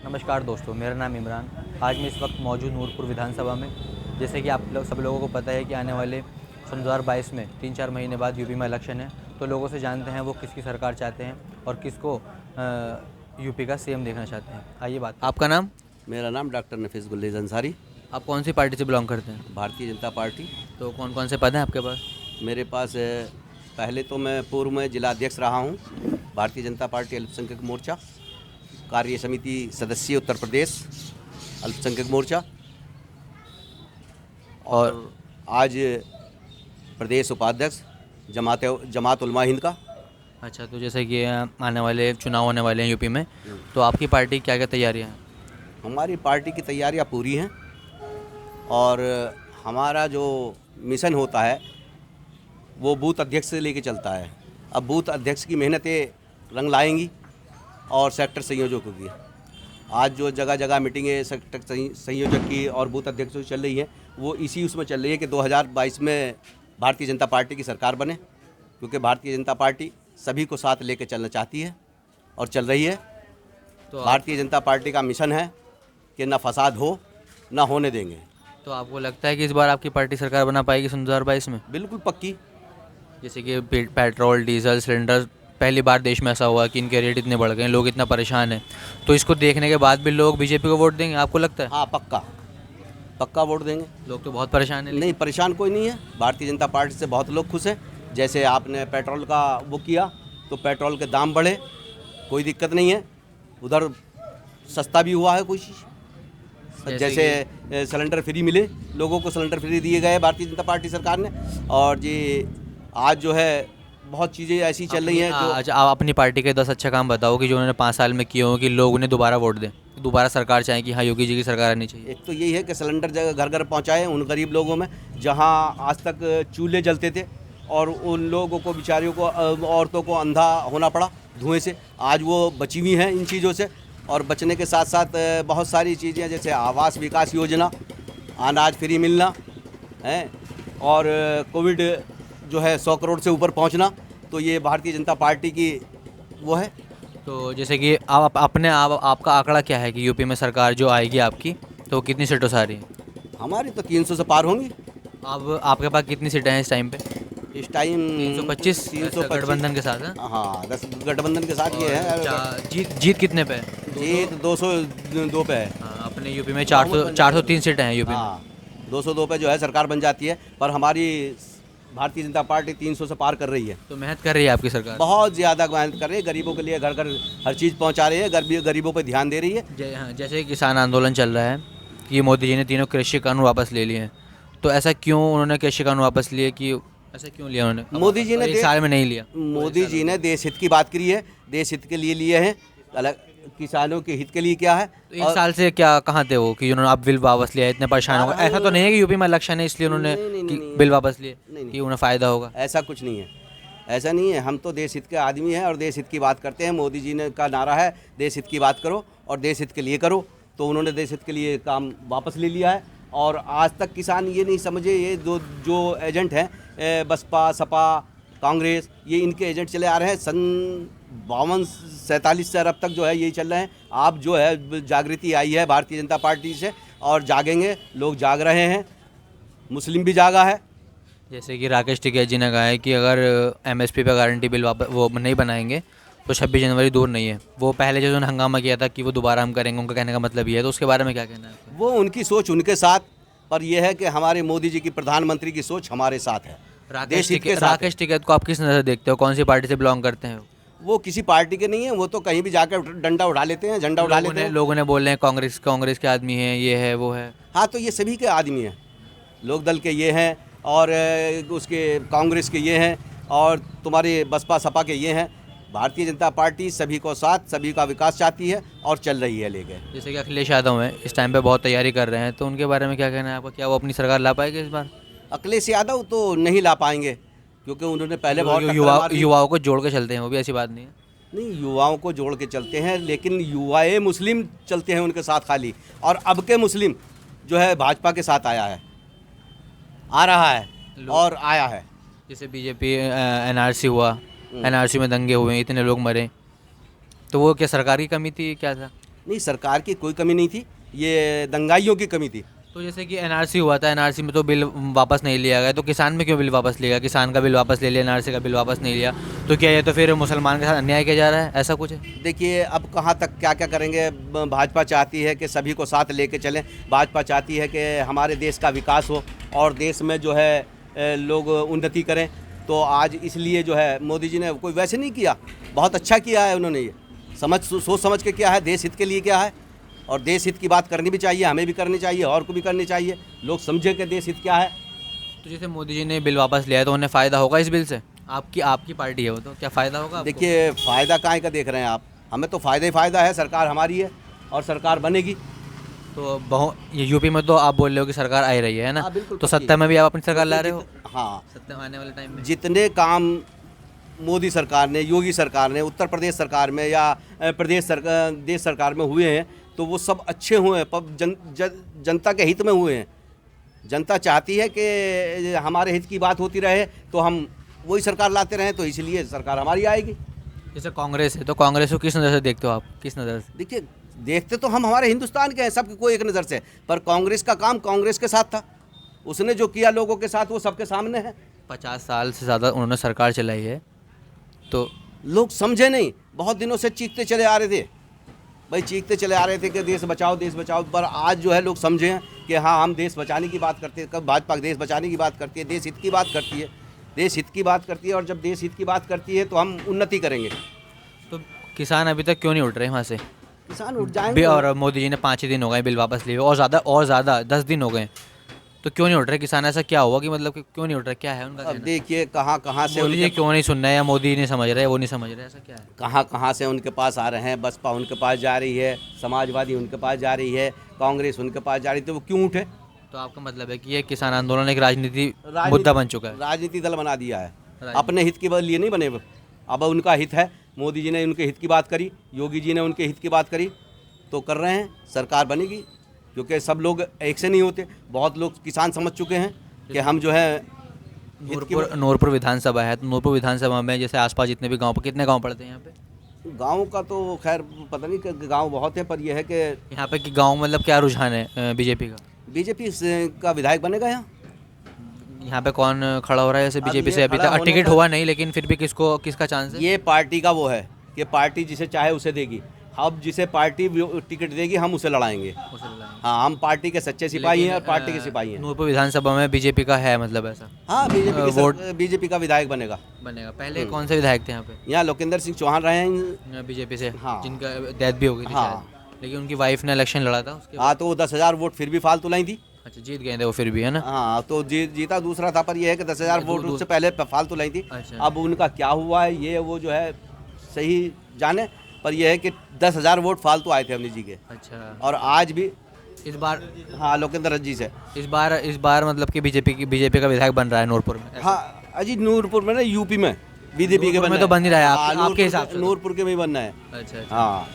नमस्कार दोस्तों, मेरा नाम इमरान। आज मैं इस वक्त मौजूद नूरपुर विधानसभा में। जैसे कि आप लोग सब लोगों को पता है कि आने वाले सन 2022 में 3-4 महीने बाद यूपी में इलेक्शन है। तो लोगों से जानते हैं वो किसकी सरकार चाहते हैं और किसको यूपी का सीएम देखना चाहते हैं। आइए बात। आपका नाम? मेरा नाम डॉक्टर नफीस गुल्लेज़ अंसारी, आप कौन सी पार्टी से बिलोंग करते हैं? भारतीय जनता पार्टी। तो कौन कौन से पद हैं आपके पास? मेरे पास पहले तो मैं पूर्व में जिला अध्यक्ष रहा हूँ, भारतीय जनता पार्टी अल्पसंख्यक मोर्चा, कार्य समिति सदस्य उत्तर प्रदेश अल्पसंख्यक मोर्चा, और आज प्रदेश उपाध्यक्ष जमात उलमा हिंद का। अच्छा, तो जैसे कि आने वाले चुनाव होने वाले हैं यूपी में, तो आपकी पार्टी क्या क्या तैयारियाँ हैं? हमारी पार्टी की तैयारियां पूरी हैं और हमारा जो मिशन होता है वो बूथ अध्यक्ष से लेके चलता है। अब बूथ अध्यक्ष की मेहनतें रंग लाएंगी और सेक्टर संयोजकों की। आज जो जगह जगह मीटिंगें सेक्टर संयोजक की और बूथ अध्यक्षों की चल रही हैं, वो इसी उसमें चल रही है कि 2022 में भारतीय जनता पार्टी की सरकार बने, क्योंकि भारतीय जनता पार्टी सभी को साथ लेके चलना चाहती है और चल रही है। तो भारतीय जनता पार्टी का मिशन है कि न फसाद हो, न होने देंगे। तो आपको लगता है कि इस बार आपकी पार्टी सरकार बना पाएगी सन 2022 में? बिल्कुल पक्की। जैसे कि पेट्रोल डीजल सिलेंडर, पहली बार देश में ऐसा हुआ कि इनके रेट इतने बढ़ गए, लोग इतना परेशान हैं, तो इसको देखने के बाद भी लोग बीजेपी को वोट देंगे, आपको लगता है? हाँ, पक्का पक्का वोट देंगे। लोग तो बहुत परेशान हैं। नहीं, परेशान कोई नहीं है। भारतीय जनता पार्टी से बहुत लोग खुश हैं। जैसे आपने पेट्रोल का वो किया तो पेट्रोल के दाम बढ़े, कोई दिक्कत नहीं है। उधर सस्ता भी हुआ है कोई चीज़, जैसे सिलेंडर फ्री मिले, लोगों को सिलेंडर फ्री दिए गए भारतीय जनता पार्टी सरकार ने। और जी आज जो है बहुत चीज़ें ऐसी चल रही हैं जो। अच्छा, आप अपनी पार्टी के 10 अच्छा काम बताओ कि जो उन्होंने 5 साल में किए हो कि लोग उन्हें दोबारा वोट दें, दोबारा सरकार चाहें कि हाँ योगी जी की सरकार आनी चाहिए। एक तो यही है कि सिलेंडर जगह घर घर पहुंचाए उन गरीब लोगों में जहां आज तक चूल्हे जलते थे और उन लोगों को बेचारियों को औरतों को अंधा होना पड़ा धुएं से। आज वो बची हुई हैं इन चीज़ों से। और बचने के साथ साथ बहुत सारी चीज़ें जैसे आवास विकास योजना, अनाज फ्री मिलना है, और कोविड जो है 100 करोड़ से ऊपर पहुंचना, तो ये भारतीय जनता पार्टी की वो है। तो जैसे कि आपका आंकड़ा क्या है कि यूपी में सरकार जो आएगी आपकी, तो कितनी सीटों से आ रही है? हमारी तो 300 से पार होंगी। अब आपके पास कितनी सीटें हैं इस टाइम पे? इस टाइम 325 गठबंधन के साथ है? हाँ, 10 गठबंधन के साथ ये है। जीत कितने पे है? जीत 202 पे है। हाँ, अपने यूपी में 403 सीटें हैं यूपी में। हाँ, 202 पे जो है सरकार बन जाती है, पर हमारी भारतीय जनता पार्टी 300 से पार कर रही है। तो मेहनत कर रही है आपकी सरकार? बहुत ज़्यादा मेहनत कर रही है, गरीबों के लिए घर घर हर चीज़ पहुंचा रही है, गरीबों पे ध्यान दे रही है। हाँ, जैसे किसान आंदोलन चल रहा है कि मोदी जी ने तीनों कृषि कानून वापस ले लिए हैं, तो ऐसा क्यों उन्होंने कृषि कानून वापस लिए, कि ऐसा क्यों लिया उन्होंने? मोदी जी ने एक साल में नहीं लिया। मोदी जी ने देश हित की बात करी है, देश हित के लिए लिए हैं। अलग किसानों के हित के लिए क्या है। तो एक साल से क्या कहाँ थे वो कि उन्होंने अब बिल वापस लिया, इतने परेशान हो गए? ऐसा तो नहीं है कि यूपी में इलेक्शन है इसलिए उन्होंने बिल वापस लिए कि उन्हें फ़ायदा होगा? ऐसा कुछ नहीं है, ऐसा नहीं है। हम तो देश हित के आदमी हैं और देश हित की बात करते हैं। मोदी जी ने का नारा है देश हित की बात करो और देश हित के लिए करो, तो उन्होंने देश हित के लिए काम वापस ले लिया है। और आज तक किसान ये नहीं समझे, ये जो एजेंट हैं बसपा सपा कांग्रेस, ये इनके एजेंट चले आ रहे हैं। सन 52-47 से अब तक जो है यही चल रहे हैं। आप जो है जागृति आई है भारतीय जनता पार्टी से और जागेंगे, लोग जाग रहे हैं, मुस्लिम भी जागा है। जैसे कि राकेश टिकैत जी ने कहा है कि अगर एमएसपी पे गारंटी बिल वापस वो नहीं बनाएंगे तो 26 जनवरी दूर नहीं है। वो पहले जो उन्होंने हंगामा किया था कि वो दोबारा हम करेंगे, उनका कहने का मतलब ये है, तो उसके बारे में क्या कहना है आपका? वो उनकी सोच उनके साथ, पर यह है कि हमारे मोदी जी की प्रधानमंत्री की सोच हमारे साथ है। राकेश टिकैत को आप किस नज़र देखते हो? कौन सी पार्टी से बिलोंग करते हैं? वो किसी पार्टी के नहीं है, वो तो कहीं भी जाकर डंडा उठा लेते हैं, झंडा उठा लेते हैं। लोगों ने बोल रहे हैं कांग्रेस के आदमी हैं, ये है वो है। हाँ, तो ये सभी के आदमी हैं, लोक दल के ये हैं और उसके कांग्रेस के ये हैं और तुम्हारे बसपा सपा के ये हैं। भारतीय जनता पार्टी सभी को साथ, सभी का विकास चाहती है और चल रही है लेके। जैसे कि अखिलेश यादव हैं, इस टाइम पे बहुत तैयारी कर रहे हैं, तो उनके बारे में क्या कहना है आपका? क्या वो अपनी सरकार ला पाएंगे इस बार? अखिलेश यादव तो नहीं ला पाएंगे, क्योंकि उन्होंने पहले बहुत युवाओं को जोड़ के चलते हैं, वो भी ऐसी बात नहीं है। नहीं, युवाओं को जोड़ के चलते हैं, लेकिन युवाए मुस्लिम चलते हैं उनके साथ खाली। और अब के मुस्लिम जो है भाजपा के साथ आया है, आ रहा है और आया है। जैसे बीजेपी एनआरसी हुआ, एनआरसी में दंगे हुए, इतने लोग मरे, तो वो क्या सरकार की कमी थी, क्या था? नहीं, सरकार की कोई कमी नहीं थी, ये दंगाइयों की कमी थी। तो जैसे कि एनआरसी हुआ था, एनआरसी में तो बिल वापस नहीं लिया गया, तो किसान में क्यों बिल वापस लिया गया? किसान का बिल वापस ले लिया, एनआरसी का बिल वापस नहीं लिया, तो क्या ये तो फिर मुसलमान के साथ अन्याय किया जा रहा है, ऐसा कुछ है? देखिए, अब कहाँ तक क्या क्या करेंगे। भाजपा चाहती है कि सभी को साथ लेके चलें। भाजपा चाहती है कि हमारे देश का विकास हो और देश में जो है लोग उन्नति करें। तो आज इसलिए जो है मोदी जी ने कोई वैसे नहीं किया, बहुत अच्छा किया है उन्होंने। ये सोच समझ के किया है, देश हित के लिए किया है। और देश हित की बात करनी भी चाहिए, हमें भी करनी चाहिए और को भी करनी चाहिए। लोग समझे कि देश हित क्या है। तो जैसे मोदी जी ने बिल वापस लिया है तो उन्हें फ़ायदा होगा इस बिल से? आपकी पार्टी है वो, तो क्या फ़ायदा होगा आपको? देखिए, फ़ायदा काहे का देख रहे हैं आप? हमें तो फ़ायदा ही फ़ायदा है। सरकार हमारी है और सरकार बनेगी। तो ये यूपी में तो आप बोल रहे हो कि सरकार आ ही रही है ना? हाँ, बिल्कुल तो पक्की। सत्ता में भी आप अपनी सरकार ला रहे हो? हाँ, सत्ता में आने वाले टाइम में जितने काम मोदी सरकार ने, योगी सरकार ने, उत्तर प्रदेश सरकार में या देश सरकार में हुए हैं, तो वो सब अच्छे हुए हैं, जनता के हित में हुए हैं। जनता चाहती है कि हमारे हित की बात होती रहे, तो हम वही सरकार लाते रहें, तो इसलिए सरकार हमारी आएगी। जैसे कांग्रेस है, तो कांग्रेस को किस नज़र से देखते हो आप? किस नज़र से? देखिए, देखते तो हम हमारे हिंदुस्तान के हैं, सबकी कोई एक नज़र से, पर कांग्रेस का काम कांग्रेस के साथ था। उसने जो किया लोगों के साथ वो सबके सामने है। 50 साल से ज़्यादा उन्होंने सरकार चलाई है, तो लोग समझे नहीं, बहुत दिनों से चीखते चले आ रहे थे भाई, चीखते चले आ रहे थे कि देश बचाओ देश बचाओ। पर आज जो है लोग समझे हैं कि हाँ, हम देश बचाने की बात करते हैं। कब भाजपा देश बचाने की बात करती है, देश हित की बात करती है, देश हित की बात करती है। और जब देश हित की बात करती है तो हम उन्नति करेंगे। तो किसान अभी तक क्यों नहीं उठ रहे वहाँ से? किसान उठ जाएंगे। और मोदी जी ने 5 ही दिन हो गए बिल वापस लिए, और ज़्यादा 10 दिन हो गए, तो क्यों नहीं उठ रहे किसान? ऐसा क्या हुआ कि मतलब कि क्यों नहीं उठ रहे? क्या है उनका अब कहना? देखिए, कहाँ कहाँ से मोदी जी उनके क्यों नहीं सुन रहे, या मोदी नहीं समझ रहे, वो नहीं समझ रहे, ऐसा क्या है? कहाँ से उनके पास आ रहे हैं। बसपा उनके पास जा रही है, समाजवादी उनके पास जा रही है, कांग्रेस उनके पास जा रही है, तो वो क्यों उठे? तो आपका मतलब है कि ये किसान आंदोलन एक राजनीति मुद्दा बन चुका है? राजनीति दल बना दिया है। अपने हित के लिए नहीं बने वो। अब उनका हित है, मोदी जी ने उनके हित की बात करी, योगी जी ने उनके हित की बात करी, तो कर रहे हैं, सरकार बनेगी। क्योंकि सब लोग एक से नहीं होते, बहुत लोग किसान समझ चुके हैं कि हम जो है नूरपुर विधानसभा है, तो नूरपुर विधानसभा में जैसे आसपास जितने भी गांव, कितने गांव पड़ते हैं यहाँ पे? गाँव का तो खैर पता नहीं कि गाँव बहुत है, पर यह है कि यहाँ पे कि गांव मतलब क्या रुझान है बीजेपी का? बीजेपी का विधायक बनेगा यहाँ पे कौन खड़ा हो रहा है जैसे बीजेपी से? अभी खड़ा तक होने टिकट का- हुआ नहीं, लेकिन फिर भी किसका चांस है? ये पार्टी का वो है कि पार्टी जिसे चाहे उसे देगी। अब जिसे पार्टी टिकट देगी हम उसे लड़ाएंगे। हाँ, हम पार्टी के सच्चे सिपाही हैं और पार्टी के सिपाही हैं। नूरपुर विधानसभा में बीजेपी का है मतलब ऐसा? हाँ, बीजेपी का विधायक बनेगा। पहले कौन से विधायक थे यहाँ पे? यहाँ लोकेंद्र सिंह चौहान रहे हैं बीजेपी से, हाँ। जिनका डेथ भी हो गई थी हाँ। शायद। लेकिन उनकी वाइफ ने इलेक्शन लड़ा था उसके हाँ, तो वो 10,000 वोट फिर भी फालतू लाई थी। अच्छा, जीत गए थे वो फिर भी, है ना? हाँ, तो जीता दूसरा था, पर यह है कि 10,000 वोट उससे पहले फालतू लाई थी। अच्छा। अब उनका क्या हुआ है ये वो जो है सही जाने, पर यह है कि 10,000 वोट फालतू आए थे अवनी जी के। अच्छा। और आज भी इस बार हाँ, लोकेंद्र जी से इस बार मतलब कि बीजेपी का विधायक बन रहा है नूरपुर में? हाँ अजी, नूरपुर में ना, यूपी में बीजेपी के नूरपुर में बनना तो बन ही रहा है हाँ, आपके हिसाब से? नूरपुर के में ही बनना है। अच्छा। हाँ।